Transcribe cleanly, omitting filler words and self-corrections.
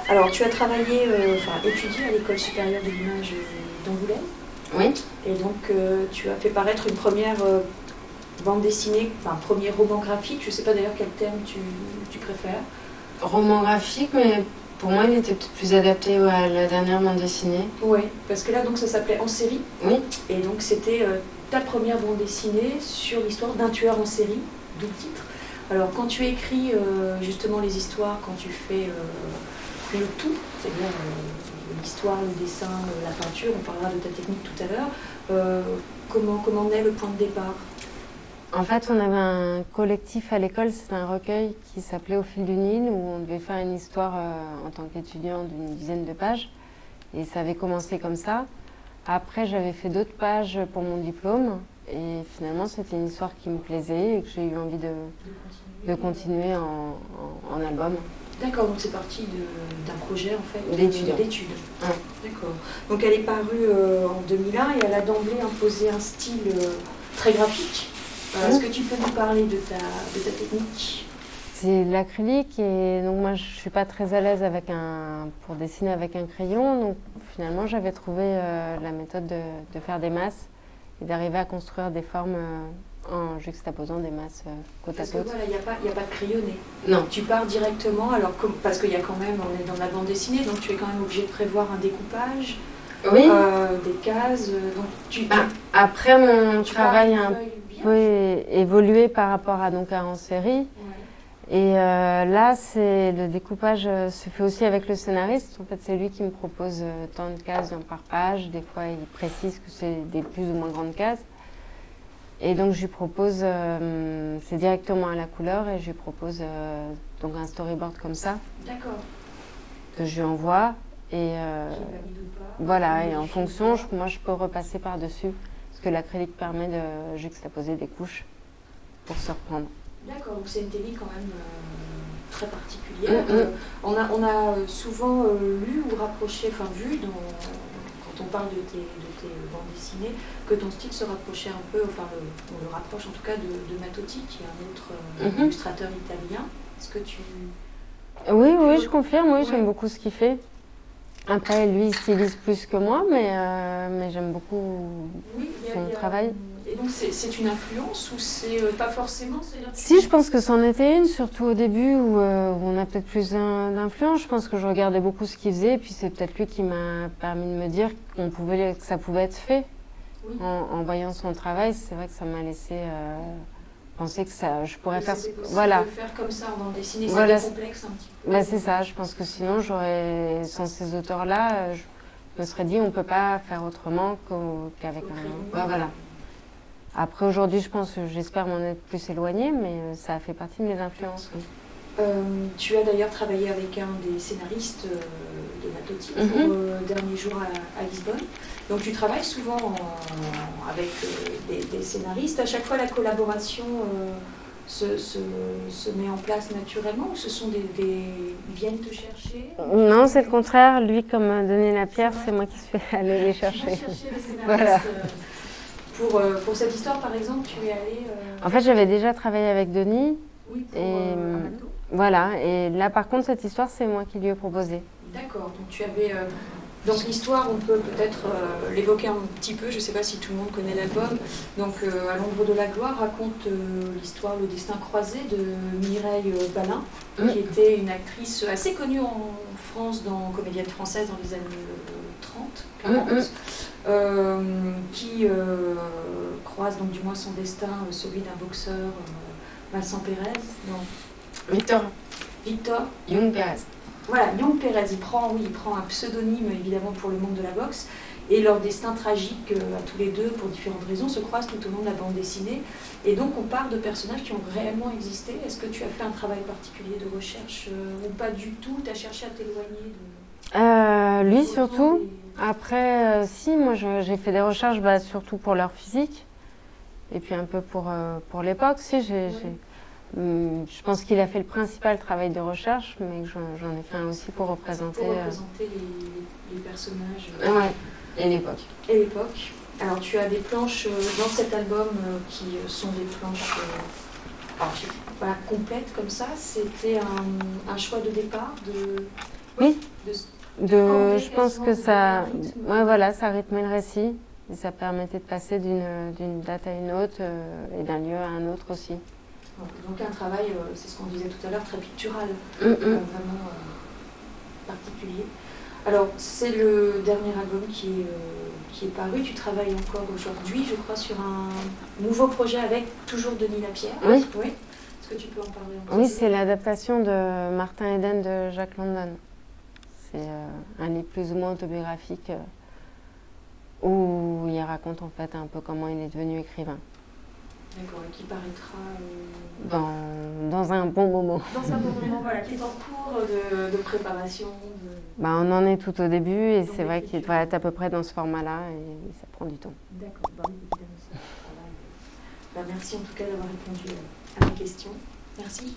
Alors, tu as travaillé, étudié à l'École supérieure de l'image d'Angoulême. Oui. Et donc, tu as fait paraître une première bande dessinée, enfin, premier roman graphique. Je ne sais pas d'ailleurs quel terme tu préfères. Roman graphique, mais pour moi, il était peut-être plus adapté à la dernière bande dessinée. Oui, parce que là, donc, ça s'appelait En série. Oui. Et donc, c'était ta première bande dessinée sur l'histoire d'un tueur en série, d'où le titre. Alors, quand tu écris justement les histoires, quand tu fais le tout, c'est-à-dire l'histoire, le dessin, la peinture, on parlera de ta technique tout à l'heure, comment est le point de départ? En fait, on avait un collectif à l'école, c'était un recueil qui s'appelait Au fil du Nil, où on devait faire une histoire en tant qu'étudiant d'une dizaine de pages. Et ça avait commencé comme ça. Après, j'avais fait d'autres pages pour mon diplôme. Et finalement, c'était une histoire qui me plaisait et que j'ai eu envie de continuer en album. D'accord, donc c'est parti d'un projet en fait d'études. Ouais. D'accord. Donc elle est parue en 2001 et elle a d'emblée imposé un style très graphique. Est-ce que tu peux nous parler de ta technique? C'est l'acrylique et donc moi je suis pas très à l'aise pour dessiner avec un crayon. Donc finalement j'avais trouvé la méthode de faire des masses et d'arriver à construire des formes en juxtaposant des masses côte à côte. Parce que voilà, il n'y a pas de crayonné. Non. Tu pars directement, alors parce qu'il y a quand même, on est dans la bande dessinée, donc tu es quand même obligé de prévoir un découpage, oui. Des cases. Donc après mon travail a un peu évolué par rapport à En série. Ouais. Et là, le découpage se fait aussi avec le scénariste. En fait, c'est lui qui me propose tant de cases par page. Des fois, il précise que c'est des plus ou moins grandes cases. Et donc, je lui propose, c'est directement à la couleur, et je lui propose donc un storyboard comme ça. D'accord. Que je lui envoie. Et voilà, et en fonction, moi, je peux repasser par-dessus. Parce que l'acrylique permet de juxtaposer des couches pour se reprendre. D'accord, donc c'est une technique quand même très particulière. On a souvent lu ou rapproché, enfin vu, quand on parle de tes bandes dessinées, que ton style se rapprochait un peu, enfin on le rapproche en tout cas de Mattotti, qui est un autre illustrateur italien. Est-ce que tu... Oui, je confirme, oui, ouais. J'aime beaucoup ce qu'il fait. Après, lui, il stylise plus que moi, mais j'aime beaucoup son travail. Et donc, c'est une influence ou c'est pas forcément? Si, je pense que c'en était une, surtout au début où on a peut-être plus d'influence. Je pense que je regardais beaucoup ce qu'il faisait, et puis c'est peut-être lui qui m'a permis de me dire que ça pouvait être fait. Oui. En voyant son travail, c'est vrai que ça m'a laissé penser que je pourrais faire... Voilà. Faire comme ça en bande dessinée, voilà. C'est complexe un petit peu. C'est ça, je pense que sinon, sans ces auteurs-là, je me serais dit on ne peut pas faire autrement qu'avec un... Voilà. Après, aujourd'hui, j'espère m'en être plus éloignée, mais ça a fait partie de mes influences. Oui. Tu as d'ailleurs travaillé avec un des scénaristes de Mattotti pour Dernier jour à Lisbonne. Donc tu travailles souvent avec des scénaristes. À chaque fois, la collaboration se met en place naturellement, ou ce sont ils viennent te chercher? Non, c'est le contraire. Lui, comme Denis Lapierre, c'est moi qui suis aller les chercher. Les scénaristes. Voilà. Pour cette histoire, par exemple, tu es allée... En fait, j'avais déjà travaillé avec Denis. Oui, voilà. Et là, par contre, cette histoire, c'est moi qui lui ai proposé. D'accord. Donc, tu avais... Donc, l'histoire, on peut peut-être l'évoquer un petit peu. Je ne sais pas si tout le monde connaît l'album. Donc, À l'ombre de la gloire raconte l'histoire, le destin croisé de Mireille Balin, qui était une actrice assez connue en France, comédienne française dans les années 30, 40. Qui croise donc du moins son destin, celui d'un boxeur, Vincent Pérez. Victor Young Pérez. Voilà, Young Pérez, il prend un pseudonyme évidemment pour le monde de la boxe, et leur destin tragique à tous les deux, pour différentes raisons, se croisent tout au long de la bande dessinée. Et donc on parle de personnages qui ont réellement existé. Est-ce que tu as fait un travail particulier de recherche ou pas du tout? Tu as cherché à t'éloigner lui surtout. Après, si, moi j'ai fait des recherches surtout pour leur physique, et puis un peu pour l'époque. Si, je pense qu'il a fait le principal travail de recherche, mais j'en ai fait un aussi pour représenter... les personnages. Et l'époque. Et l'époque. Alors tu as des planches dans cet album qui sont des planches complètes comme ça. C'était un choix de départ Oui, accorder je pense quasiment que ça, un rythme. ouais, voilà, ça rythmait le récit. Et ça permettait de passer d'une date à une autre et d'un lieu à un autre aussi. Donc un travail, c'est ce qu'on disait tout à l'heure, très pictural, vraiment particulier. Alors, c'est le dernier album qui est paru. Tu travailles encore aujourd'hui, je crois, sur un nouveau projet avec toujours Denis Lapierre. Oui. Est-ce que tu peux en parler un petit Oui, peu? c'est l'adaptation de Martin Eden de Jack London. C'est un livre plus ou moins autobiographique où il raconte en fait un peu comment il est devenu écrivain. D'accord, et qui paraîtra dans un bon moment. dans un bon moment, voilà, qui est en cours de préparation. On en est tout au début et Donc, c'est vrai qu'il doit être à peu près dans ce format-là et ça prend du temps. D'accord, évidemment, ça travaille. Merci en tout cas d'avoir répondu à mes questions. Merci.